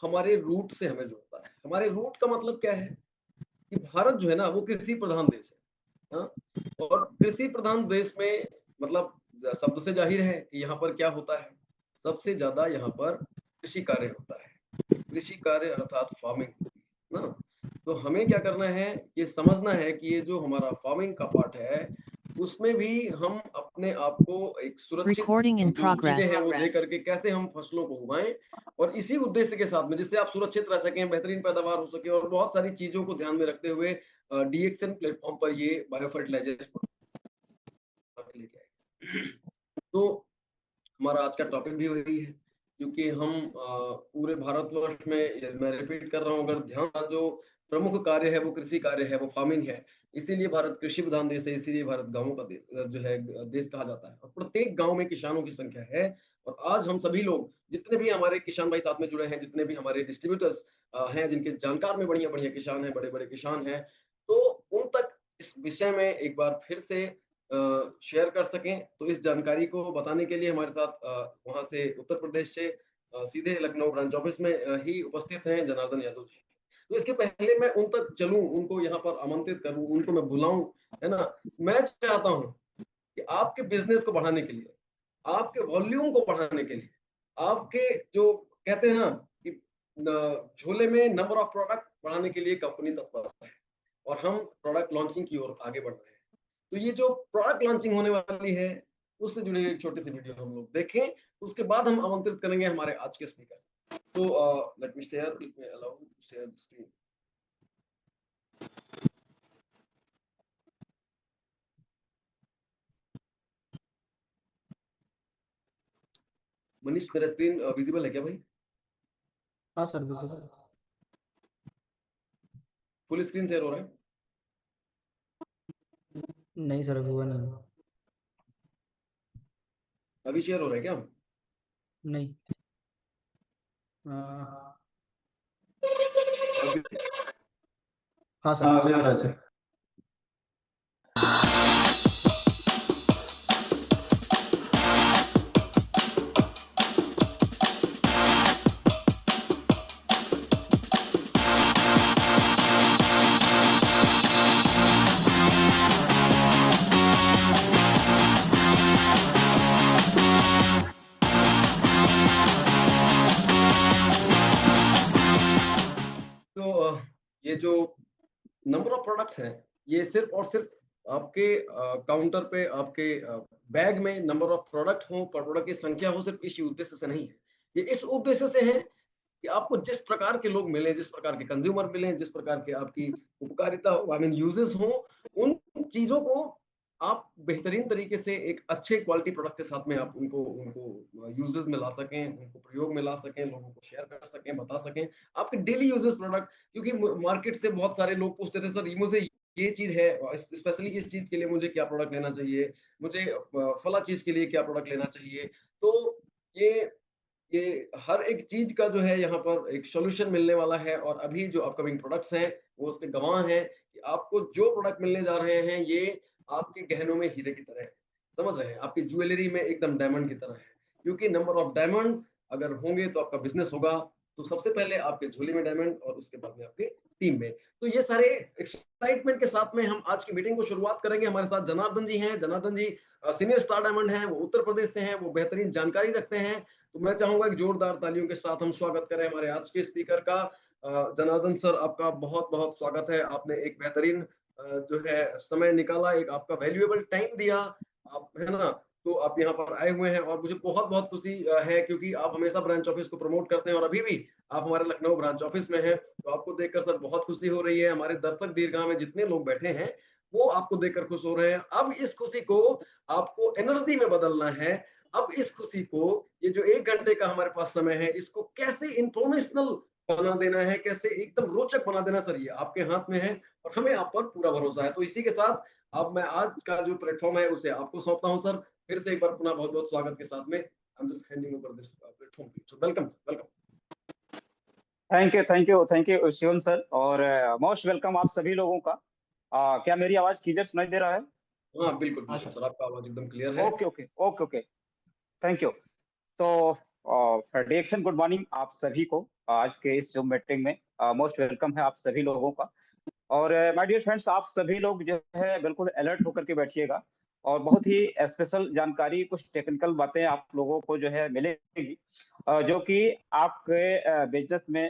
हमारे रूट से हमें जोड़ता है। हमारे रूट का मतलब क्या है कि भारत जो है ना वो कृषि प्रधान देश है। हाँ? और कृषि प्रधान देश में मतलब शब्द से जाहिर है कि यहाँ पर क्या होता है, सबसे ज्यादा यहाँ पर कृषि कार्य होता है। कृषि कार्य अर्थात फार्मिंग होती है ना। तो हमें क्या करना है, ये समझना है कि ये जो हमारा फार्मिंग का पार्ट है उसमें भी हम अपने आप को एक सुरक्षित Recording in जो चीजें हैं progress. वो दे करके कैसे हम फसलों को उगाएं, और इसी उद्देश्य के साथ में जिससे आप सुरक्षित रह सकें, बेहतरीन पैदावार हो सके, और बहुत सारी चीजों को ध्यान में रखते हुए डीएक्सएन प्लेटफॉर्म पर ये बायो फर्टिलाइजर्स लेके आए। तो हमारा आज का टॉपिक भी वही है, क्योंकि हम पूरे भारतवर्ष में, मैं रिपीट कर रहा हूँ, अगर ध्यान जो प्रमुख कार्य है वो कृषि कार्य है, वो फार्मिंग है। इसीलिए भारत कृषि प्रधान देश है, इसीलिए भारत गांवों का देश जो है देश कहा जाता है, और प्रत्येक गांव में किसानों की संख्या है। और आज हम सभी लोग, जितने भी हमारे किसान भाई साथ में जुड़े हैं, जितने भी हमारे डिस्ट्रीब्यूटर्स हैं, जिनके जानकार में बढ़िया बढ़िया किसान हैं, बड़े बड़े किसान हैं, तो उन तक इस विषय में एक बार फिर से शेयर कर सकें। तो इस जानकारी को बताने के लिए हमारे साथ वहाँ से उत्तर प्रदेश से सीधे लखनऊ ब्रांच ऑफिस में ही उपस्थित हैं जनार्दन यादव जी। तो इसके पहले मैं उन तक चलूं, उनको यहाँ पर आमंत्रित करूं, उनको मैं बुलाऊं, है ना। मैं चाहता हूं कि आपके बिजनेस को बढ़ाने के लिए, आपके वॉल्यूम को बढ़ाने के लिए, आपके जो कहते हैं ना कि झोले में नंबर ऑफ प्रोडक्ट बढ़ाने के लिए कंपनी तत्पर है, और हम प्रोडक्ट लॉन्चिंग की ओर आगे बढ़ रहे हैं। तो ये जो प्रोडक्ट लॉन्चिंग होने वाली है उससे जुड़ी एक छोटी सी वीडियो हम लोग देखें, उसके बाद हम आमंत्रित करेंगे हमारे आज के स्पीकर। तो let me share, if me allow to share the screen. Manish, मेरा स्क्रीन विजिबल है क्या भाई? हाँ sir, visible. Full screen share हो रहा है? नहीं सर, हुआ नहीं। अभी शेयर हो रहा है क्या? नहीं। अभी? हाँ सर। हाँ, अभी हो रहा है सर। ये जो नंबर ऑफ प्रोडक्ट्स हैं, ये सिर्फ और सिर्फ आपके काउंटर पे, आपके बैग में नंबर ऑफ प्रोडक्ट हो, प्रोडक्ट की संख्या हो, सिर्फ इसी उद्देश्य से नहीं है। ये इस उद्देश्य से है कि आपको जिस प्रकार के लोग मिले, जिस प्रकार के कंज्यूमर मिले, जिस प्रकार के आपकी उपकारिता हो, आई मीन यूजेस हो, उन चीजों को आप बेहतरीन तरीके से एक अच्छे क्वालिटी प्रोडक्ट के साथ में आप उनको उनको यूजेस में ला सकें, उनको प्रयोग में ला सकें, लोगों को शेयर कर सकें, बता सकें आपके डेली यूजेस प्रोडक्ट। क्योंकि मार्केट से बहुत सारे लोग पूछते थे, सर ये मुझे ये चीज है, स्पेशली इस चीज के लिए मुझे क्या प्रोडक्ट लेना चाहिए, मुझे फला चीज के लिए क्या प्रोडक्ट लेना चाहिए। तो ये ये हर एक चीज का जो है यहाँ पर एक सॉल्यूशन मिलने वाला है, और अभी जो अपकमिंग प्रोडक्ट्स हैं वो उसके गवाह हैं कि आपको जो प्रोडक्ट मिलने जा रहे हैं ये आपके गहनों में हीरे की तरह है। समझ रहे हैं? आपकी ज्वेलरी में एकदम डायमंड की तरह है, क्योंकि नंबर ऑफ डायमंड अगर होंगे तो आपका बिजनेस होगा। तो सबसे पहले आपके झोली में डायमंड, और उसके बाद में आपके टीम में। तो ये सारे एक्साइटमेंट के साथ में हम आज की मीटिंग को शुरुआत करेंगे। हमारे साथ जनार्दन जी हैं। जनार्दन जी सीनियर स्टार डायमंड हैं, वो उत्तर प्रदेश से हैं, वो बेहतरीन जानकारी रखते हैं। तो मैं चाहूंगा एक जोरदार तालियों के साथ हम स्वागत करें हमारे आज के स्पीकर का। जनार्दन सर, आपका बहुत बहुत स्वागत है। आपने एक बेहतरीन जो है समय निकाला, एक आपका वैल्यूएबल टाइम दिया, आप है ना। तो आप यहाँ पर आए हुए हैं, और मुझे बहुत बहुत खुशी है, क्योंकि आप हमेशा ब्रांच ऑफिस को प्रमोट करते हैं, और अभी भी आप हमारे लखनऊ ब्रांच ऑफिस में हैं। तो आपको देखकर सर बहुत खुशी हो रही है। हमारे दर्शक दीर्घा में जितने लोग बैठे हैं वो आपको देखकर खुश हो रहे हैं। अब इस खुशी को आपको एनर्जी में बदलना है। अब इस खुशी को, ये जो 1 घंटे का हमारे पास समय है, इसको कैसे इंफॉर्मेशनल बना देना है, कैसे एकदम रोचक बना देना, सर ये आपके हाथ में है, और हमें आप पर पूरा भरोसा है। तो इसी के साथ अब मैं आज का जो प्लेटफॉर्म है उसे आपको सौंपता हूं सर। फिर से एक बार पुनः बहुत बहुत स्वागत के साथ में I am just handing over this platform. So welcome sir, welcome. Thank you Shivam sir, और मोस्ट वेलकम आप सभी लोगों का। क्या मेरी आवाज क्लियर सुनाई दे रहा है? हाँ बिल्कुल बिल्कुल सर, आपका आवाज एकदम क्लियर है। Okay, thank you. तो फेडरेशन गुड मॉर्निंग आप सभी को आज के इस जो मीटिंग में मोस्ट वेलकम है आप सभी लोगों का। और माय डियर फ्रेंड्स, आप सभी लोग जो है बिल्कुल अलर्ट होकर के बैठिएगा और बहुत ही स्पेशल जानकारी, कुछ टेक्निकल बातें आप लोगों को जो है मिलेगी जो कि आपके बिजनेस में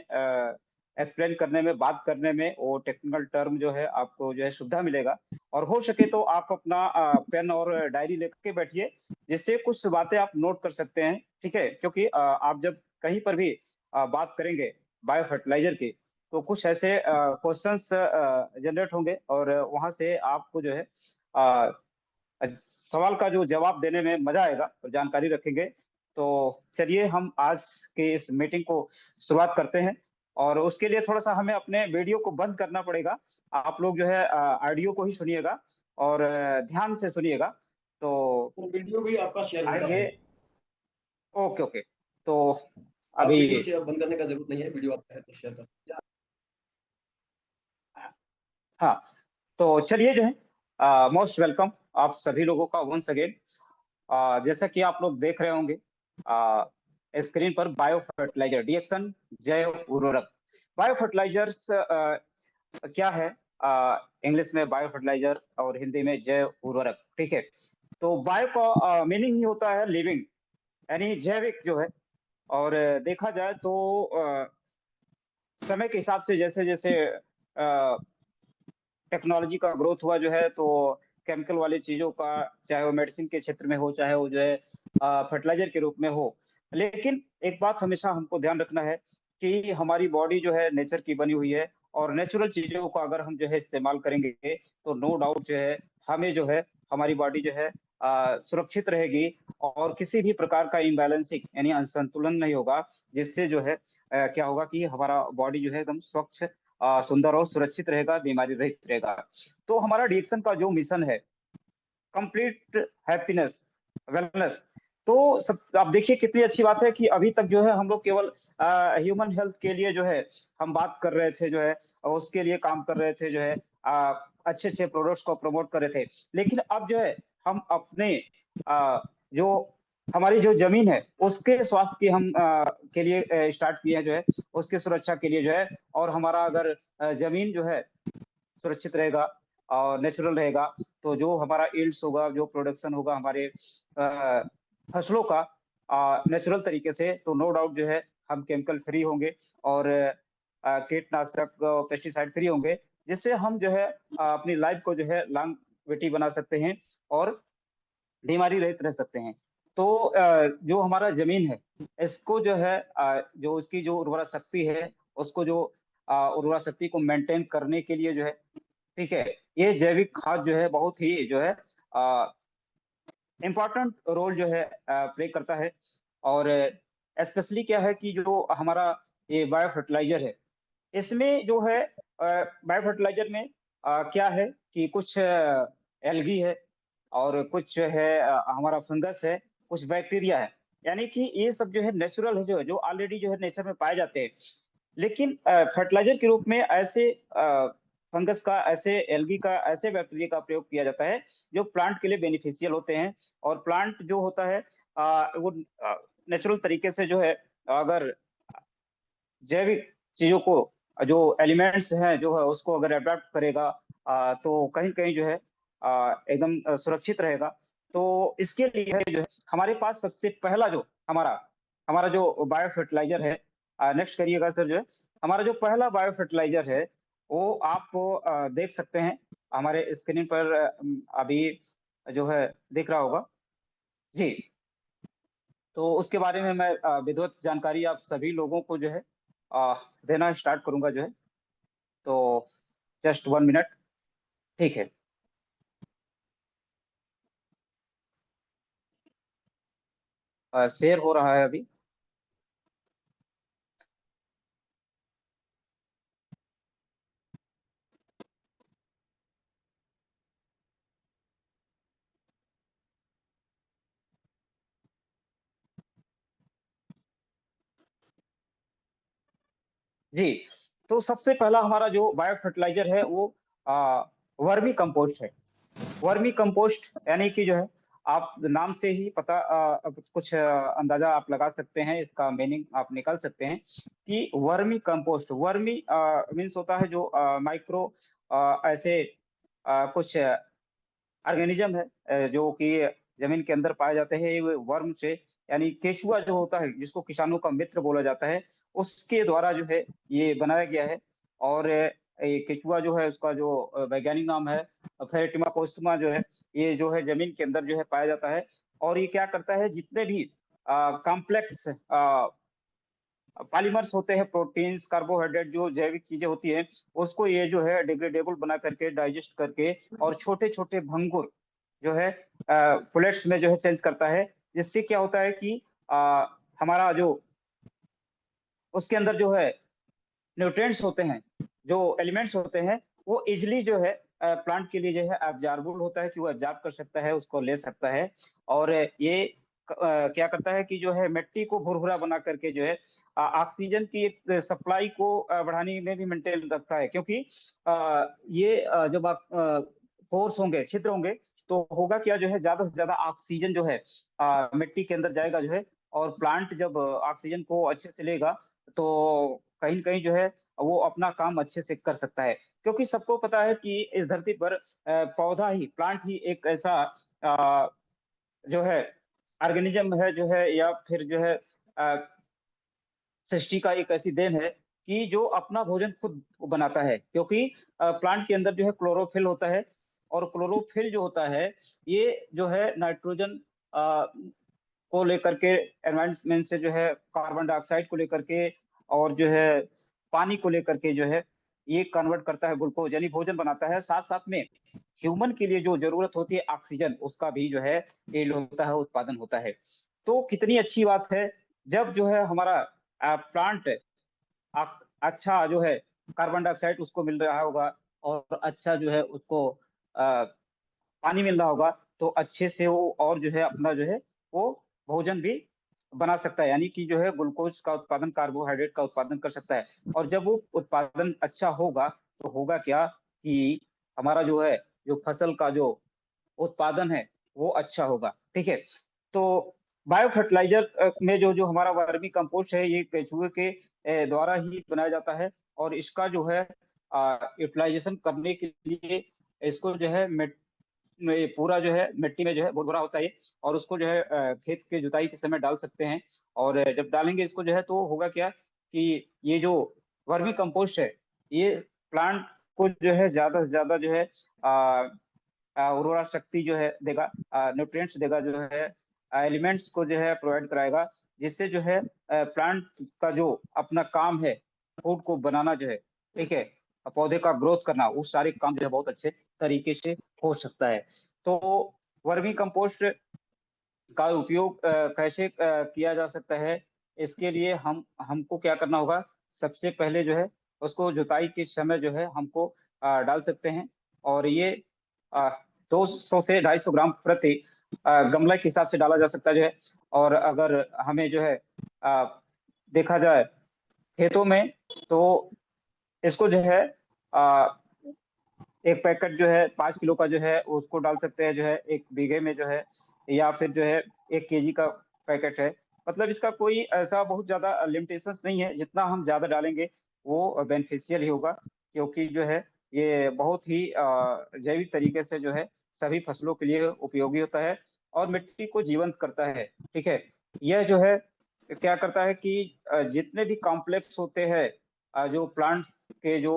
एक्सप्लेन करने में, बात करने में वो टेक्निकल टर्म जो है आपको जो है सुविधा मिलेगा। और हो सके तो आप अपना पेन और डायरी लेकर के बैठिए, जिससे कुछ बातें आप नोट कर सकते हैं। ठीक है, क्योंकि आप जब कहीं पर भी बात करेंगे बायो फर्टिलाइजर की, तो कुछ ऐसे क्वेश्चंस जनरेट होंगे और वहां से आपको जो है अ, सवाल का जो जवाब देने में मजा आएगा और जानकारी रखेंगे। तो चलिए हम आज के इस मीटिंग को शुरुआत करते हैं। और उसके लिए थोड़ा सा हमें अपने वीडियो को बंद करना पड़ेगा। आप लोग जो है ऑडियो को ही सुनिएगा और ध्यान से सुनिएगा। तो तो वीडियो भी आपका शेयर होता आगे है। Okay okay. तो आप अभी वीडियो शेयर बंद करने का जरूरत नहीं है, वीडियो आपका है तो शेयर कर सकते हैं। हाँ, तो चलिए जो है मोस्ट वेलकम आप सभी लोगों का वंस अगेन। जैसा कि आप लोग देख रहे होंगे स्क्रीन पर, बायो फर्टिलाइजर डीएक्सन जैव उर्वरक। बायो फर्टिलाइजर्स क्या है? इंग्लिश में बायो फर्टिलाइजर और हिंदी में जैव उर्वरक। ठीक है, तो बायो का मीनिंग ही होता है लिविंग, यानी जैविक जो है। और देखा जाए तो समय के हिसाब से जैसे जैसे टेक्नोलॉजी का ग्रोथ हुआ जो है, तो केमिकल वाली चीजों का, चाहे वो मेडिसिन के क्षेत्र में हो, चाहे वो जो है फर्टिलाइजर के रूप में हो। लेकिन एक बात हमेशा हमको ध्यान रखना है कि हमारी बॉडी जो है नेचर की बनी हुई है, और नेचुरल चीजों को अगर हम जो है इस्तेमाल करेंगे तो नो डाउट जो है हमें जो है हमारी बॉडी जो है सुरक्षित रहेगी और किसी भी प्रकार का इम्बैलेंसिंग यानी असंतुलन नहीं होगा, जिससे जो है क्या होगा कि हमारा बॉडी जो है एकदम स्वच्छ, सुंदर और सुरक्षित रहेगा, बीमारी रहित रहेगा। तो हमारा डिएक्शन का जो मिशन है, कंप्लीट हैप्पीनेस वेलनेस, तो सब आप देखिए कितनी अच्छी बात है कि अभी तक जो है हम लोग केवल ह्यूमन हेल्थ के लिए जो है हम बात कर रहे थे, जो है और उसके लिए काम कर रहे थे, जो है अच्छे अच्छे प्रोडक्ट्स को प्रमोट कर रहे थे। लेकिन अब जो है हम अपने जो हमारी जो जमीन है उसके स्वास्थ्य की हम के लिए स्टार्ट किए हैं, जो है उसकी सुरक्षा के लिए जो है। और हमारा अगर जमीन जो है सुरक्षित रहेगा और नेचुरल रहेगा, तो जो हमारा यील्ड्स होगा, जो प्रोडक्शन होगा हमारे फसलों का नेचुरल तरीके से, तो नो डाउट जो है हम केमिकल फ्री होंगे और कीटनाशक पेस्टिसाइड फ्री होंगे, जिससे हम जो है अपनी लाइफ को जो है लॉन्गेविटी बना सकते हैं और बीमारी रहित रह सकते हैं। तो जो हमारा जमीन है इसको जो है जो उसकी जो उर्वरा शक्ति है, उसको जो उर्वरा शक्ति को मेंटेन करने के लिए जो है, ठीक है, ये जैविक खाद जो है बहुत ही जो है इम्पोर्टेंट रोल जो है प्ले करता है। और स्पेशली क्या है कि जो हमारा ये बायो फर्टिलाइजर है, इसमें जो है बायो फर्टिलाइजर में क्या है कि कुछ एल्गी है और कुछ है हमारा फंगस है, कुछ बैक्टीरिया है। यानी कि ये सब जो है नेचुरल है, जो ऑलरेडी जो है नेचर में पाए जाते हैं। लेकिन फर्टिलाइजर के रूप में ऐसे फंगस का, ऐसे एल्गी का, ऐसे बैक्टीरिया का प्रयोग किया जाता है जो प्लांट के लिए बेनिफिशियल होते हैं। और प्लांट जो होता है वो नेचुरल तरीके से जो है, अगर जैविक चीजों को, जो एलिमेंट्स हैं जो है उसको अगर अडॉप्ट करेगा तो कहीं कहीं जो है एकदम सुरक्षित रहेगा। तो इसके लिए है जो है हमारे पास सबसे पहला जो हमारा हमारा जो बायो फर्टिलाइजर है, नेक्स्ट करिएगा सर, जो है हमारा जो पहला बायो फर्टिलाइजर है वो आप देख सकते हैं हमारे स्क्रीन पर अभी जो है दिख रहा होगा जी। तो उसके बारे में मैं विधिवत जानकारी आप सभी लोगों को जो है अ, देना स्टार्ट करूंगा जो है। तो जस्ट 1 मिनट। ठीक है, शेयर हो रहा है अभी। जी, तो सबसे पहला हमारा जो बायो फर्टिलाइजर है वो वर्मी कंपोस्ट है। वर्मी कंपोस्ट यानी कि जो है आप नाम से ही पता कुछ अंदाजा आप लगा सकते हैं, इसका मीनिंग आप निकाल सकते हैं कि वर्मी कंपोस्ट, वर्मी मीन्स होता है जो माइक्रो ऐसे कुछ ऑर्गेनिज्म है जो कि जमीन के अंदर पाए जाते हैं। ये वर्म से, यानी केचुआ जो होता है जिसको किसानों का मित्र बोला जाता है, उसके द्वारा जो है ये बनाया गया है। और ये केचुआ जो है उसका जो वैज्ञानिक नाम है फेरेटिमा पोस्टमा जो है, ये जो है जमीन के अंदर जो है पाया जाता है। और ये क्या करता है, जितने भी कॉम्प्लेक्स पॉलीमर्स होते हैं, प्रोटीन्स, कार्बोहाइड्रेट, जो जैविक चीजें होती हैं, उसको ये जो है डिग्रेडेबल बना करके, डाइजेस्ट करके, और छोटे छोटे भंगुर जो है प्लेट्स में जो है चेंज करता है। जिससे क्या होता है कि हमारा जो उसके अंदर जो है न्यूट्रिएंट्स होते हैं, जो एलिमेंट्स होते हैं, वो इजिली जो है प्लांट के लिए जो है एब्जॉर्बल होता है कि वो एब्जॉर्ब कर सकता है, उसको ले सकता है। और ये क्या करता है कि जो है मिट्टी को भुरभुरा बना करके जो है ऑक्सीजन की सप्लाई को बढ़ाने में भी मेंटेन रखता है। क्योंकि ये जब आप पोर्स होंगे, छिद्र होंगे, तो होगा क्या, जो है ज्यादा से ज्यादा ऑक्सीजन जो है मिट्टी के अंदर जाएगा जो है। और प्लांट जब ऑक्सीजन को अच्छे से लेगा, तो कहीं न कहीं जो है वो अपना काम अच्छे से कर सकता है। क्योंकि सबको पता है कि इस धरती पर पौधा ही, प्लांट ही एक ऐसा जो है ऑर्गेनिज्म है जो है, या फिर जो है अ, सृष्टि का एक ऐसी देन है कि जो अपना भोजन खुद बनाता है। क्योंकि प्लांट के अंदर जो है क्लोरोफिल होता है, और क्लोरोफिल जो होता है, ये जो है नाइट्रोजन को लेकर के, एनवायरनमेंट से जो है कार्बन डाइऑक्साइड को लेकर के, और जो है पानी को लेकर के जो है ये कन्वर्ट करता है ग्लूकोज, यानी भोजन बनाता है। साथ साथ में ह्यूमन के लिए जो जरूरत होती है ऑक्सीजन, उसका भी जो है ये होता है, उत्पादन होता है। तो कितनी अच्छी बात है जब जो है हमारा प्लांट अच्छा जो है कार्बन डाइऑक्साइड उसको मिल रहा होगा, और अच्छा जो है उसको पानी मिल रहा होगा, तो अच्छे से वो और जो है अपना जो है वो भोजन भी बना सकता है, यानी कि जो है ग्लूकोज का उत्पादन, कार्बोहाइड्रेट का उत्पादन कर सकता है। और जब वो उत्पादन अच्छा होगा, तो होगा क्या कि हमारा जो है जो फसल का जो उत्पादन है वो अच्छा होगा। ठीक है। तो बायो फर्टिलाइजर में जो जो हमारा वर्मी कंपोस्ट है, ये केचुए के द्वारा ही बनाया जाता है। और इसका जो है यूटिलाइजेशन करने के लिए इसको जो है ये पूरा जो है मिट्टी में जो है भुरभुरा होता है ये, और उसको जो है खेत के जुताई के समय डाल सकते हैं। और जब डालेंगे इसको जो है, तो होगा क्या कि ये जो वर्मी कंपोस्ट है, ये प्लांट को जो है ज्यादा से ज्यादा जो है उर्वरा शक्ति जो है देगा, न्यूट्रिएंट्स देगा, जो है एलिमेंट्स को जो है प्रोवाइड कराएगा। जिससे जो है प्लांट का जो अपना काम है, फूड को बनाना जो है, ठीक है, पौधे का ग्रोथ करना, वो सारे काम जो है बहुत अच्छे तरीके से हो सकता है। तो वर्मी कंपोस्ट का उपयोग कैसे किया जा सकता है, इसके लिए हमको क्या करना होगा, सबसे पहले जो है उसको जुताई के समय जो है हमको डाल सकते हैं। और ये 200 से 250 ग्राम प्रति गमला के हिसाब से डाला जा सकता है जो है। और अगर हमें जो है अ, देखा जाए खेतों में, तो इसको जो है अ, एक पैकेट जो है 5 किलो का जो है उसको डाल सकते हैं जो है 1 बीघे में जो है, या फिर जो है 1 केजी का पैकेट है। मतलब इसका कोई ऐसा बहुत ज़्यादा लिमिटेशंस नहीं है, जितना हम ज़्यादा डालेंगे वो बेनिफिशियल ही होगा। क्योंकि जो है ये बहुत ही जैविक तरीके से जो है सभी फसलों के लिए उपयोगी होता है, और मिट्टी को जीवंत करता है। ठीक है। यह जो है क्या करता है कि जितने भी कॉम्प्लेक्स होते हैं, जो प्लांट्स के जो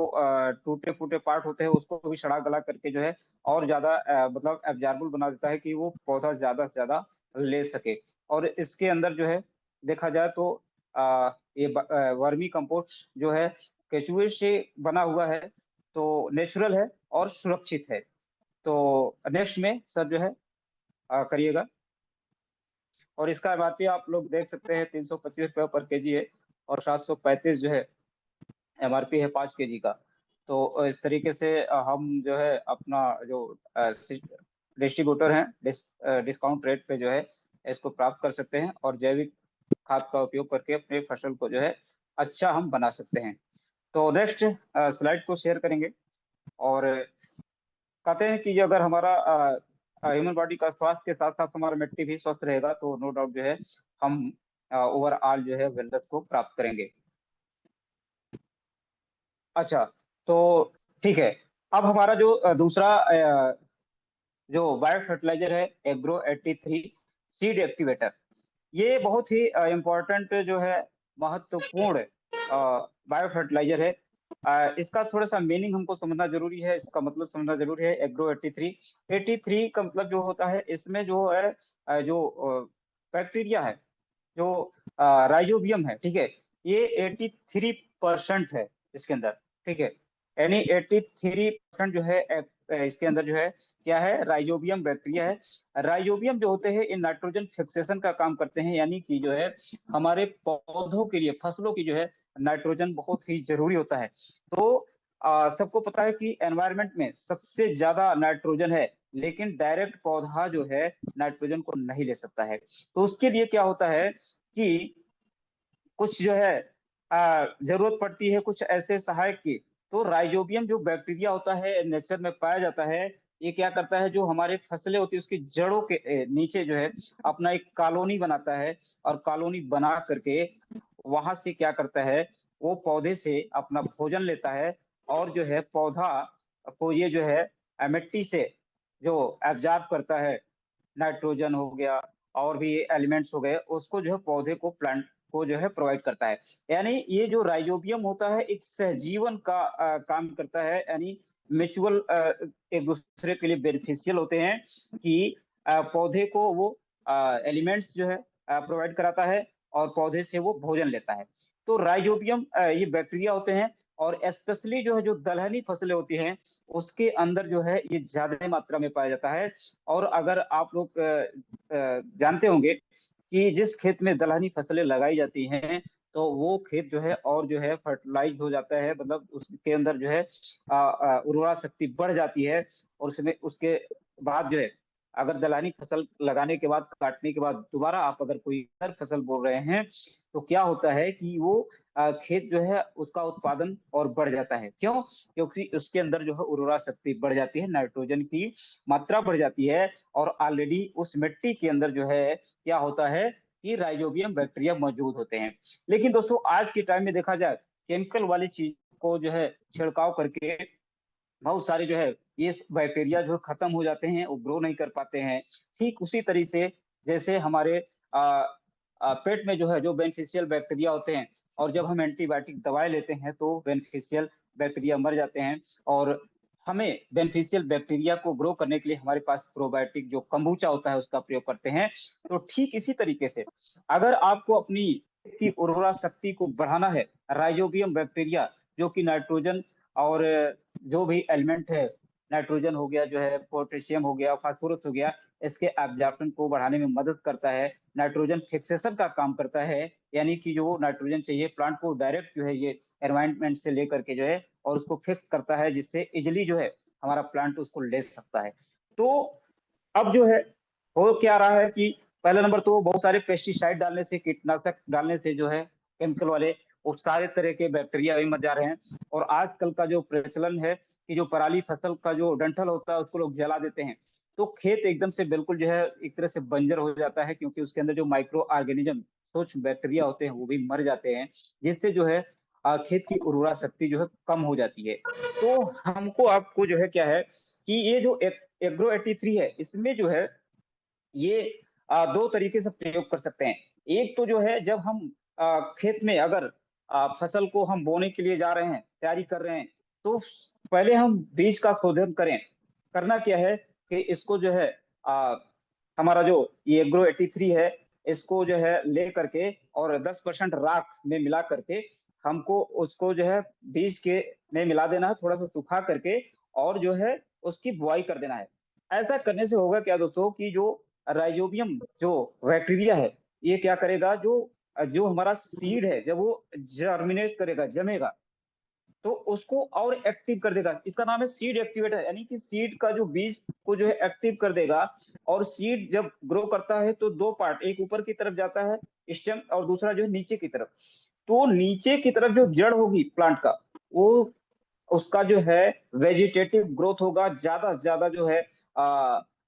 टूटे फूटे पार्ट होते हैं, उसको भी सड़ा गला करके जो है और ज्यादा मतलब एब्जॉर्बल बना देता है कि वो पौधा ज्यादा से ज्यादा ले सके। और इसके अंदर जो है देखा जाए तो ये वर्मी कंपोस्ट जो है केचुए से बना हुआ है, तो नेचुरल है और सुरक्षित है। तो नेक्स्ट में सर जो है करिएगा। और इसका एमआरपी आप लोग देख सकते हैं 325 रुपये पर केजी है, और 735 जो है एमआरपी है 5 केजी का। तो इस तरीके से हम जो है अपना जो डिस्ट्रीब्यूटर हैं, डिस्काउंट रेट पे जो है इसको प्राप्त कर सकते हैं, और जैविक खाद का उपयोग करके अपने फसल को जो है अच्छा हम बना सकते हैं। तो नेक्स्ट स्लाइड को शेयर करेंगे, और कहते हैं कि अगर हमारा ह्यूमन बॉडी का स्वास्थ्य के साथ साथ हमारा मिट्टी भी स्वस्थ रहेगा, तो नो डाउट जो है हम ओवरऑल जो है वेलनेस को प्राप्त करेंगे। अच्छा, तो ठीक है। अब हमारा जो दूसरा जो बायो फर्टिलाइजर है एग्रो 83 सीड एक्टिवेटर, ये बहुत ही इम्पोर्टेंट जो है महत्वपूर्ण बायो फर्टिलाइजर है। इसका थोड़ा सा मीनिंग हमको समझना जरूरी है, इसका मतलब समझना जरूरी है। एग्रो 83 का मतलब जो होता है, इसमें जो है जो बैक्टीरिया है, जो राइजोबियम है, ठीक है, ये 83% है इसके अंदर, ठीक है। यानी 83% जो है इसके अंदर जो है क्या है, राइजोबियम बैक्टीरिया है। राइजोबियम जो होते हैं, इन नाइट्रोजन फिक्सेशन का काम करते हैं, यानी कि जो है हमारे पौधों के लिए, फसलों की जो है नाइट्रोजन बहुत ही जरूरी होता है। तो सबको पता है कि एनवायरनमेंट में सबसे ज्यादा नाइट्रोजन है, लेकिन डायरेक्ट पौधा जो है नाइट्रोजन को नहीं ले सकता है। तो उसके लिए क्या होता है कि कुछ जो है जरूरत पड़ती है कुछ ऐसे सहायक की। तो राइजोबियम जो बैक्टीरिया होता है नेचर में पाया जाता है, ये क्या करता है, जो हमारे फसलें होती है उसकी जड़ों के नीचे जो है अपना एक कॉलोनी बनाता है, और कॉलोनी बना करके वहां से क्या करता है, वो पौधे से अपना भोजन लेता है, और जो है पौधा को ये जो है मिट्टी से जो एब्जॉर्ब करता है, नाइट्रोजन हो गया और भी एलिमेंट्स हो गए, उसको जो है पौधे को, प्लांट को जो है प्रोवाइड करता है। यानी ये जो राइजोबियम होता है एक सहजीवन का काम करता है, यानी म्यूचुअल एक दूसरे के लिए बेनिफिशियल होते हैं कि पौधे को वो एलिमेंट्स जो है प्रोवाइड कराता है, और पौधे से वो भोजन लेता है। तो राइजोबियम ये बैक्टीरिया होते हैं, और स्पेशली जो है जो दलहनी फसलें होती हैं उसके अंदर जो है ये ज्यादा मात्रा में पाया जाता है। और अगर आप लोग जानते होंगे कि जिस खेत में दलहनी फसलें लगाई जाती हैं, तो वो खेत जो है और जो है फर्टिलाइज हो जाता है, मतलब उसके अंदर जो है उर्वरा शक्ति बढ़ जाती है। और उसमें उसके बाद जो है, अगर दलहनी फसल लगाने के बाद, काटने के बाद दोबारा आप अगर कोई और फसल बोल रहे हैं, तो क्या होता है कि वो खेत जो है उसका उत्पादन और बढ़ जाता है। क्यों? क्योंकि उसके अंदर जो है उर्वरा शक्ति बढ़ जाती है, नाइट्रोजन की मात्रा बढ़ जाती है, और ऑलरेडी उस मिट्टी के अंदर जो है क्या होता है कि राइजोबियम बैक्टीरिया मौजूद होते हैं। लेकिन दोस्तों आज के टाइम में देखा जाए, केमिकल वाली चीज को जो है छिड़काव करके बहुत सारे जो है ये बैक्टीरिया जो खत्म हो जाते हैं, वो ग्रो नहीं कर पाते हैं। ठीक उसी तरीके से जैसे हमारे पेट में जो है जो बेनिफिशियल बैक्टीरिया होते हैं, और जब हम एंटीबायोटिक दवाएं लेते हैं तो बेनिफिशियल बैक्टीरिया मर जाते हैं, और हमें बेनिफिशियल बैक्टीरिया को ग्रो करने के लिए हमारे पास प्रोबायोटिक जो कंबूचा होता है उसका प्रयोग करते हैं। तो ठीक इसी तरीके से अगर आपको अपनी की उर्वरा शक्ति को बढ़ाना है, राइजोबियम बैक्टीरिया जो कि नाइट्रोजन और जो भी एलिमेंट है, नाइट्रोजन हो गया, जो है पोटेशियम हो गया, फास्फोरस हो गया, इसके एब्जॉर्प्शन को बढ़ाने में मदद करता है। नाइट्रोजन फिक्सेशन का काम करता है, यानी कि जो नाइट्रोजन चाहिए प्लांट को डायरेक्ट जो है ये एनवायरनमेंट से लेकर के जो है और उसको फिक्स करता है, जिससे इजिली जो है हमारा प्लांट उसको ले सकता है। तो अब जो है हो क्या रहा है कि पहला नंबर तो बहुत सारे पेस्टिसाइड डालने से, कीटनाशक डालने से जो है केमिकल वाले, वो सारे तरह के बैक्टीरिया भी मर जा रहे हैं। और आजकल का जो प्रचलन है कि जो पराली फसल का जो डंठल होता है उसको लोग जला देते हैं, तो खेत एकदम से बिल्कुल जो है एक तरह से बंजर हो जाता है, क्योंकि उसके अंदर जो माइक्रो ऑर्गेनिज्म, सूक्ष्म बैक्टीरिया होते हैं, वो भी मर जाते हैं, जिससे जो है खेत की उर्वरा शक्ति जो है कम हो जाती है। तो हमको आपको जो है क्या है कि ये जो एग्रो 83 है, इसमें जो है ये दो तरीके से प्रयोग कर सकते हैं। एक तो जो है जब हम खेत में अगर फसल को हम बोने के लिए जा रहे हैं, तैयारी कर रहे हैं, तो पहले हम बीज का शोधन करें। करना क्या है कि इसको जो है हमारा जो ये एग्रो 83 है, इसको जो है ले करके और 10% राख में मिला करके हमको उसको जो है बीज के में मिला देना है, थोड़ा सा सुखा करके, और जो है उसकी बुआई कर देना है। ऐसा करने से होगा क्या दोस्तों कि जो राइजोबियम जो बैक्टीरिया है, ये क्या करेगा, जो जो हमारा सीड है जब वो जर्मिनेट करेगा, जमेगा, तो उसको और एक्टिव कर देगा। इसका नाम है सीड एक्टिवेटर, यानी कि सीड का जो बीज को जो है एक्टिव कर देगा। और सीड जब ग्रो करता है तो दो पार्ट, एक ऊपर की तरफ जाता है स्टेम, और दूसरा जो है नीचे की तरफ। तो नीचे की तरफ जो जड़ होगी प्लांट का, वो उसका जो है वेजिटेटिव ग्रोथ होगा, ज्यादा से ज्यादा जो है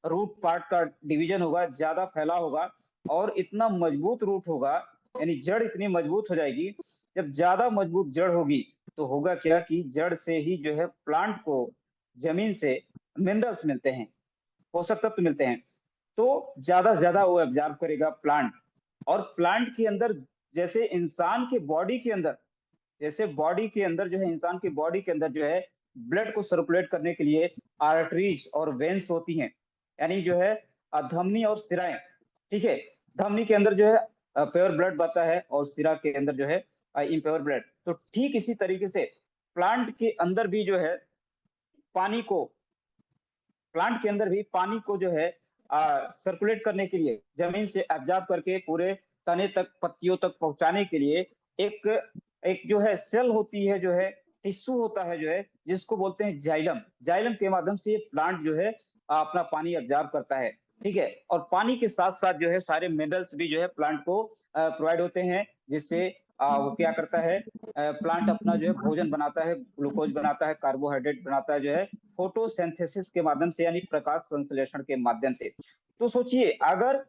रूट पार्ट का डिवीजन होगा, ज्यादा फैला होगा और इतना मजबूत रूट होगा, यानी जड़ इतनी मजबूत हो जाएगी। जब ज्यादा मजबूत जड़ होगी तो होगा क्या कि जड़ से ही जो है प्लांट को जमीन से मिनरल्स मिलते हैं, पोषक तत्व मिलते हैं, तो ज्यादा से ज्यादा वो एब्जॉर्ब करेगा प्लांट। और प्लांट के अंदर जैसे इंसान के बॉडी के अंदर, जैसे बॉडी के अंदर जो है, इंसान की बॉडी के अंदर जो है ब्लड को सर्कुलेट करने के लिए आर्टरीज और वेन्स होती हैं, यानी जो है धमनी और सिराएं, ठीक है। धमनी के अंदर जो है प्योर ब्लड बहता है और सिरा के अंदर जो है इम्प्योर ब्लड। तो ठीक इसी तरीके से प्लांट के अंदर भी जो है पानी को, प्लांट के अंदर भी पानी को जो है सर्कुलेट करने के लिए, जमीन से एब्जॉर्ब करके पूरे तने तक, पत्तियों तक पहुंचाने के लिए एक एक जो है सेल होती है, जो है टिश्यू होता है, जो है जिसको बोलते हैं जाइलम। जाइलम के माध्यम से ये प्लांट जो है अपना पानी एब्जॉर्ब करता है, ठीक है। और पानी के साथ साथ जो है सारे मिनरल्स भी जो है प्लांट को प्रोवाइड होते हैं, जिससे वो क्या करता है, प्लांट अपना जो है भोजन बनाता है, ग्लूकोज बनाता है, कार्बोहाइड्रेट बनाता है, जो है फोटोसिंथेसिस के माध्यम से, यानी प्रकाश संश्लेषण के माध्यम से। तो सोचिए, अगर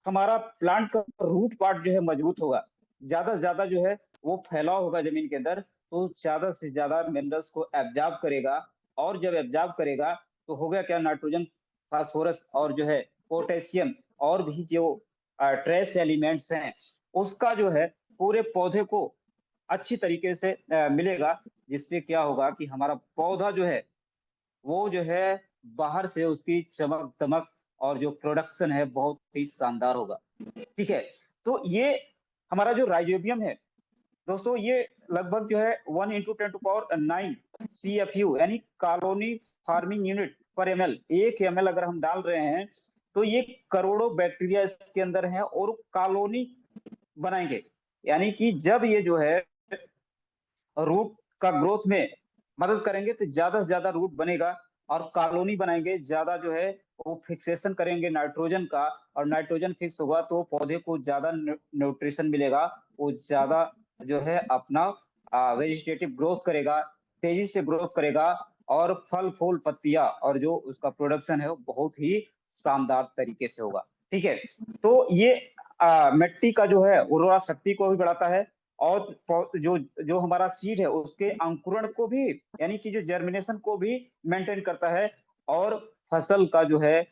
हमारा प्लांट का रूट पार्ट जो है मजबूत होगा, ज्यादा से ज्यादा जो है वो फैलाव होगा जमीन के अंदर, तो ज्यादा से ज्यादा मिनरल्स को एब्जॉर्ब करेगा। और जब एब्जॉर्ब करेगा तो होगा क्या, नाइट्रोजन, फास्फोरस और जो है पोटेशियम और भी जो ट्रेस एलिमेंट्स हैं, उसका जो है पूरे पौधे को अच्छी तरीके से मिलेगा। जिससे क्या होगा कि हमारा पौधा जो है वो जो है बाहर से उसकी चमक दमक और जो प्रोडक्शन है बहुत ही शानदार होगा, ठीक है। तो ये हमारा जो राइजोबियम है दोस्तों, ये लगभग जो है 1 × 10⁹ CFU, यानी कॉलोनी फार्मिंग यूनिट पर ml, 1 ml अगर हम डाल रहे हैं तो ये करोड़ों बैक्टीरिया इसके अंदर हैं और कॉलोनी बनाएंगे। यानी कि जब ये जो है रूट का ग्रोथ में मदद करेंगे तो ज्यादा से ज्यादा रूट बनेगा और कॉलोनी बनाएंगे, ज्यादा जो है वो फिक्सेशन करेंगे नाइट्रोजन का, और नाइट्रोजन फिक्स होगा तो पौधे को ज्यादा न्यूट्रिशन मिलेगा, वो ज्यादा जो है अपना वेजिटेटिव ग्रोथ करेगा, तेजी से ग्रोथ करेगा, और फल फूल पत्तियां और जो उसका प्रोडक्शन है वो बहुत ही शानदार तरीके से होगा, ठीक है। तो ये मिट्टी का जो है उर्वरा शक्ति को भी बढ़ाता है, और जो जो हमारा सीड है उसके अंकुरण को भी, यानी कि जो जर्मिनेशन को भी मेंटेन करता है, और फसल का जो है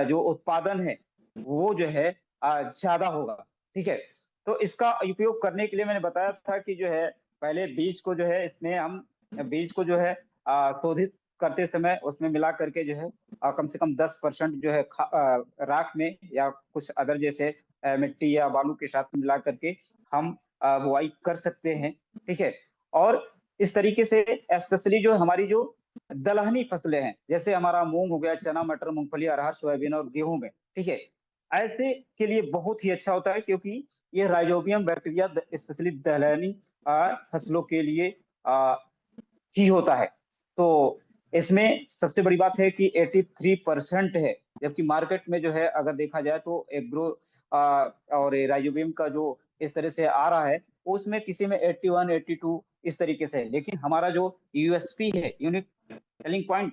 जो उत्पादन है वो जो है ज्यादा होगा, ठीक है। तो इसका उपयोग करने के लिए मैंने बताया था कि जो है पहले बीज को जो है, इसमें हम बीज को जो है शोधित करते समय उसमें मिला करके जो है कम से कम 10% जो है राख में या कुछ अदर जैसे मिट्टी या बालू के साथ मिला करके हम बुआई कर सकते हैं, ठीक है। और इस तरीके से स्पेशली जो हमारी जो दलहनी फसलें हैं, जैसे हमारा मूंग हो गया, चना, मटर, मूंगफली, अरहर, सोयाबीन और गेहूं में, ठीक है, ऐसे के लिए बहुत ही अच्छा होता है, क्योंकि ये राइजोबियम बैक्टीरिया स्पेशली दलहनी फसलों के लिए ही होता है। तो इसमें सबसे बड़ी बात है कि 83% है, जबकि मार्केट में जो है अगर देखा जाए तो एग्रो और राइजोबियम का जो इस तरह से आ रहा है, उसमें किसी में 81, 82 इस तरीके से है। लेकिन हमारा जो यूएसपी है, यूनिक सेलिंग पॉइंट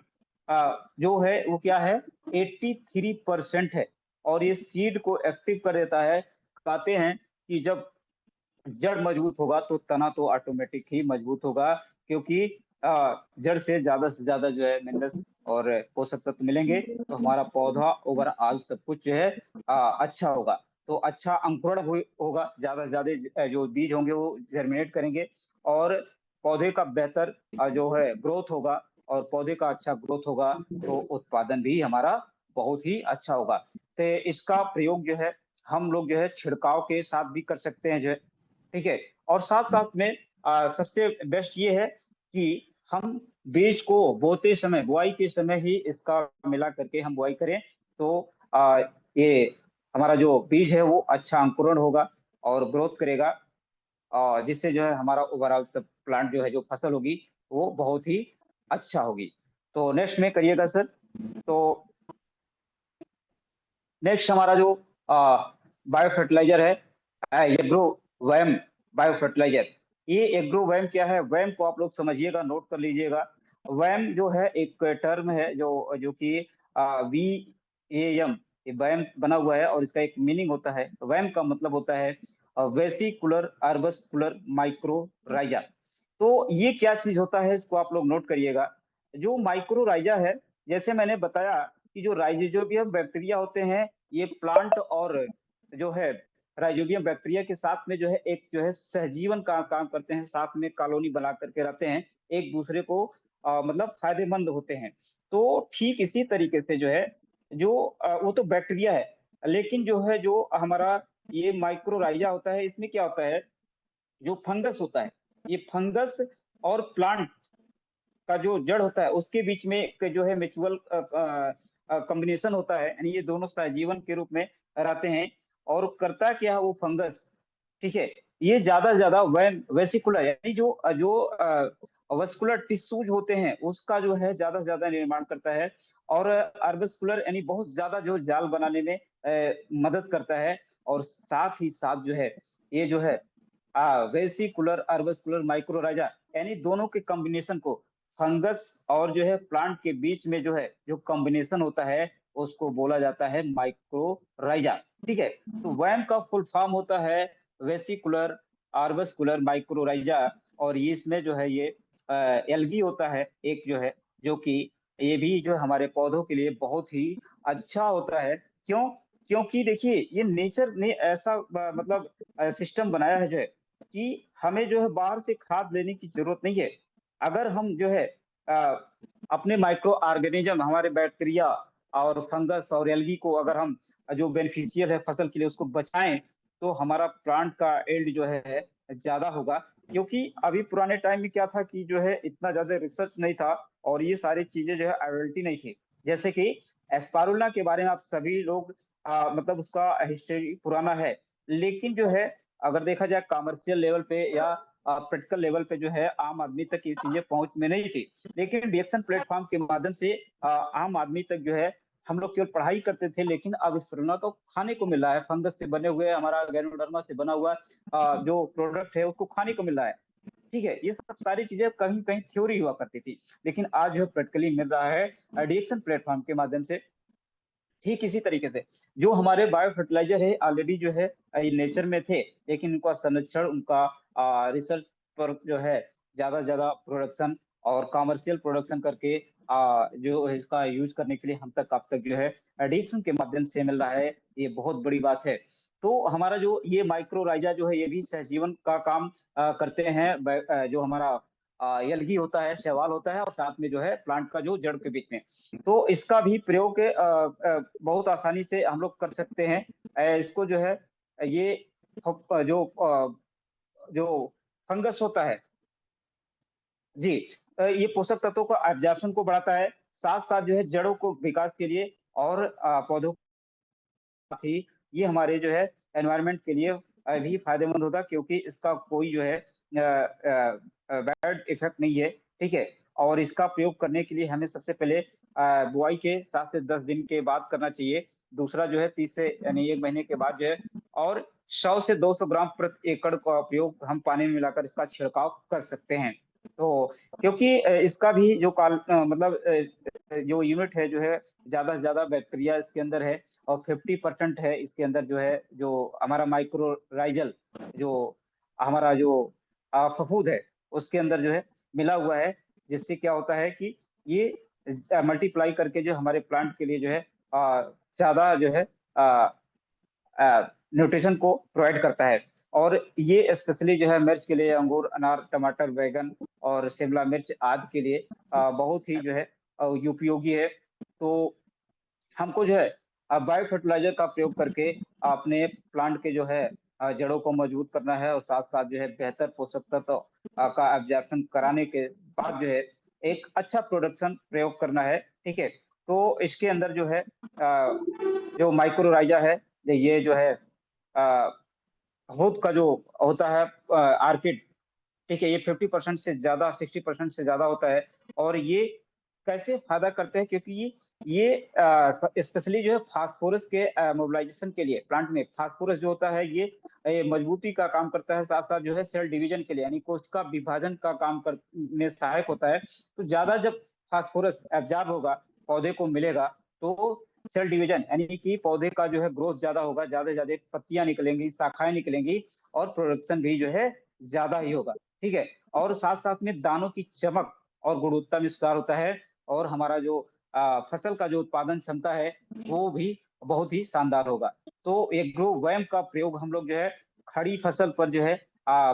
जो है वो क्या है, 83% है। और ये सीड को एक्टिव कर देता है। कहते हैं कि जब जड़ मजबूत होगा तो तना तो ऑटोमेटिक ही मजबूत होगा, क्योंकि जड़ से ज्यादा जो है मिनरल्स और पोषक तत्व मिलेंगे, तो हमारा पौधा ओवरऑल सब कुछ जो है अच्छा होगा। तो अच्छा अंकुरण होगा, ज्यादा से ज्यादा जो बीज होंगे वो जर्मिनेट करेंगे, और पौधे का बेहतर जो है ग्रोथ होगा, और पौधे का अच्छा ग्रोथ होगा तो उत्पादन भी हमारा बहुत ही अच्छा होगा। तो इसका प्रयोग जो है हम लोग जो है छिड़काव के साथ भी कर सकते हैं, जो है, ठीक है। और साथ साथ में सबसे बेस्ट ये है कि हम बीज को बोते समय, बुआई के समय ही इसका मिला करके हम बुआई करें, तो ये हमारा जो बीज है वो अच्छा अंकुरण होगा और ग्रोथ करेगा, जिससे जो है हमारा ओवरऑल सब प्लांट जो है, जो फसल होगी वो बहुत ही अच्छा होगी। तो नेक्स्ट में करिएगा सर। तो नेक्स्ट हमारा जो बायो फर्टिलाइजर है, एग्रो वैम बायो फर्टिलाइजर। ये एग्रो वैम क्या है, वैम को आप लोग समझिएगा, नोट कर लीजिएगा। वैम जो है एक टर्म है जो कि वी AAM, ये वैम बना हुआ है और इसका एक मीनिंग होता है, वैम का मतलब होता है वेसिकुलर आर्बस्कुलर माइक्रोराइजा। तो ये क्या चीज होता है, इसको आप लोग नोट करिएगा। जो माइक्रोराइजा है, जैसे मैंने बताया कि जो राइजोबियम बैक्टीरिया होते हैं, ये प्लांट और जो है राइजोबियम बैक्टीरिया के साथ में जो है एक जो है सहजीवन का काम करते हैं, साथ में कॉलोनी बना करके रहते हैं, एक दूसरे को मतलब फायदेमंद होते हैं। तो ठीक इसी तरीके से जो है जो वो तो बैक्टीरिया है, लेकिन जो है जो हमारा ये माइक्रोराइजा होता है, इसमें क्या होता है, जो फंगस होता है, ये फंगस और प्लांट का जो जड़ होता है उसके बीच में एक जो है म्यूचुअल कॉम्बिनेशन होता है, यानी ये दोनों सहजीवन के रूप में रहते हैं। और करता क्या है वो फंगस, ठीक है, ये ज्यादा से ज्यादा वेसिकुलर यानी जो जो वस्कुलर टिश्यूज होते हैं उसका जो है ज्यादा से ज्यादा निर्माण करता है, और अर्बस्कुलर यानी बहुत ज्यादा जो जाल बनाने में मदद करता है। और साथ ही साथ जो है ये जो है वेसिकुलर अर्बस्कुलर माइक्रोराइजा, यानी दोनों के कॉम्बिनेशन को, फंगस और जो है प्लांट के बीच में जो है जो कॉम्बिनेशन होता है उसको बोला जाता है माइक्रोराइजा। ठीक है, तो वैम का फुल फॉर्म होता है वेसिकुलर आर्बस्कुलर माइक्रोराइजा। और इसमें जो है ये एल्गी होता है एक जो है, जो कि ये भी जो हमारे पौधों के लिए बहुत ही अच्छा होता है। क्यों? क्योंकि देखिए ये नेचर ने ऐसा मतलब सिस्टम बनाया है जो है कि हमें जो है बाहर से खाद लेने की जरूरत नहीं है। अगर हम जो है अपने माइक्रो ऑर्गेनिज्म, हमारे बैक्टीरिया और फंगस और एल्गी को अगर हम जो बेनिफिशियल है फसल के लिए उसको बचाएं, तो हमारा प्लांट का एल्ड जो है ज्यादा होगा। क्योंकि अभी पुराने टाइम में क्या था कि जो है इतना ज्यादा रिसर्च नहीं था और ये सारी चीजें जो है अवेलेबिलिटी नहीं थी। जैसे कि एस्पारुला के बारे में आप सभी लोग मतलब उसका हिस्ट्री पुराना है, लेकिन जो है अगर देखा जाए कमर्शियल लेवल पे या प्रैक्टिकल लेवल पे जो है आम आदमी तक ये चीजें पहुंच में नहीं थी। लेकिन रिएक्शन प्लेटफॉर्म के माध्यम से आम आदमी तक जो है हम लोग केवल पढ़ाई करते थे, लेकिन अब स्पिरुलिना तो खाने को मिल रहा है, फंगस से बने हुए हमारा गैनोडर्मा से बना हुआ जो प्रोडक्ट है उसको खाने को मिल रहा है। ठीक है, ये सब सारी चीजें कहीं कहीं थ्योरी हुआ करती थी, लेकिन आज जो प्रैक्टिकली मिल रहा है रिएक्शन प्लेटफॉर्म के माध्यम से। ठीक इसी तरीके से जो हमारे बायो फर्टिलाइजर है ऑलरेडी जो है नेचर में थे, लेकिन उनका संरक्षण, उनका रिसर्च पर जो है ज्यादा से ज्यादा प्रोडक्शन और कमर्शियल प्रोडक्शन करके जो इसका यूज करने के लिए हम तक आप तक जो है एडिक्शन के माध्यम से मिल रहा है, ये बहुत बड़ी बात है। तो हमारा जो ये माइक्रोराइजा जो है ये भी सहजीवन का काम करते हैं। जो हमारा एल्गी होता है, शैवाल होता है, और साथ में जो है प्लांट का जो जड़ के बीच में, तो इसका भी प्रयोग बहुत आसानी से हम लोग कर सकते हैं। इसको जो है ये जो जो फंगस होता है जी, ये पोषक तत्वों का एब्जॉर्प्शन को बढ़ाता है, साथ साथ जो है जड़ों को विकास के लिए और पौधों ही ये हमारे जो है एनवायरनमेंट के लिए भी फायदेमंद होता, क्योंकि इसका कोई जो है बैड इफेक्ट नहीं है। ठीक है, और इसका प्रयोग करने के लिए हमें सबसे पहले बुआई के 7 से 10 दिन के बाद करना चाहिए। दूसरा जो है 30 से यानी 1 महीने के बाद जो है, और 100 से 200 ग्राम प्रति एकड़ का प्रयोग हम पानी में मिलाकर इसका छिड़काव कर सकते हैं। तो क्योंकि इसका भी जो मतलब जो यूनिट है जो है ज्यादा से ज्यादा बैक्टीरिया इसके अंदर है, और 50% है इसके अंदर जो है जो हमारा माइक्रोराइजल जो हमारा जो फफूद है उसके अंदर जो है मिला हुआ है, जिससे क्या होता है कि ये मल्टीप्लाई करके जो हमारे प्लांट के लिए जो है ज्यादा जो है न्यूट्रिशन को प्रोवाइड करता है। और ये स्पेशली जो है मिर्च के लिए, अंगूर, अनार, टमाटर, बैगन और शिमला मिर्च आदि के लिए बहुत ही जो है उपयोगी है। तो हमको जो है बायो फर्टिलाइजर का प्रयोग करके अपने प्लांट के जो है जड़ों को मजबूत करना है, और साथ साथ जो है बेहतर पोषक तत्व का एब्जॉर्प्शन कराने के बाद जो है एक अच्छा प्रोडक्शन प्रयोग करना है। ठीक है, तो इसके अंदर जो है जो माइक्रोराइजा है, ये जो है हुड का जो होता है आर्किड, ठीक है, ये 50% से ज्यादा, 60% से ज्यादा होता है। और ये कैसे फायदा करते हैं, क्योंकि ये स्पेशली जो है फास्फोरस के मोबिलाइजेशन के लिए, प्लांट में फास्फोरस जो होता है ये मजबूती का काम करता है, साथ साथ जो है सेल डिवीजन के लिए यानी कोशिका विभाजन का काम कर में सहायक होता है। तो ज्यादा जब फास्फोरस एब्जॉर्ब होगा, पौधे को मिलेगा, तो सेल डिवीजन यानी कि पौधे का जो है ग्रोथ ज्यादा होगा, ज्यादा से ज्यादा पत्तियां निकलेंगी, शाखाएं निकलेंगी और प्रोडक्शन भी जो है ज्यादा ही होगा। ठीक है, और साथ साथ में दानों की चमक और गुणवत्ता में सुधार होता है, और हमारा जो फसल का जो उत्पादन क्षमता है वो भी बहुत ही शानदार होगा। तो एग्रोवैम का प्रयोग हम लोग जो है खड़ी फसल पर जो है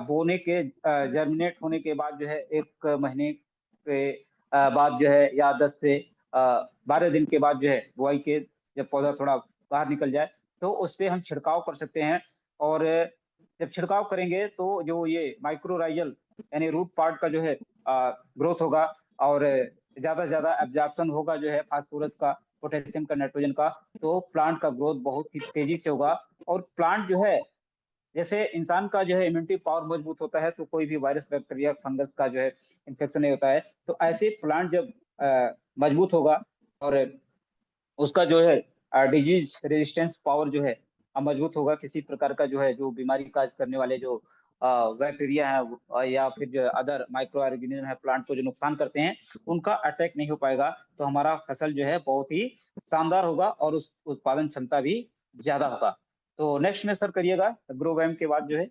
बोने के जर्मिनेट होने के बाद जो है 1 महीने के बाद जो है, या 10 से 12 दिन के बाद जो है बुआई के, जब पौधा थोड़ा बाहर निकल जाए तो उस पे हम छिड़काव कर सकते हैं। और जब छिड़काव करेंगे तो जो ये माइक्रोराइजल यानी रूट पार्ट का जो है ग्रोथ होगा, और ज्यादा से ज्यादा एब्जॉर्प्शन होगा जो है फास्फोरस का, पोटेशियम का, नाइट्रोजन का। तो प्लांट का ग्रोथ बहुत ही तेजी से होगा, और प्लांट जो है, जैसे इंसान का जो है इम्यूनिटी पावर मजबूत होता है तो कोई भी वायरस, बैक्टीरिया, फंगस का जो है इन्फेक्शन नहीं होता है। तो ऐसे प्लांट जब मजबूत होगा और उसका जो है डिजीज रेजिस्टेंस पावर जो है मजबूत होगा, किसी प्रकार का जो है जो बीमारी काज करने वाले जो बैक्टीरिया है या फिर जो अदर माइक्रो ऑर्गेनिज्म है प्लांट को जो नुकसान करते हैं, उनका अटैक नहीं हो पाएगा। तो हमारा फसल जो है बहुत ही शानदार होगा और उस उत्पादन क्षमता भी ज्यादा होगा। तो नेक्स्ट में सर करिएगा ग्रोवैम के बाद जो है।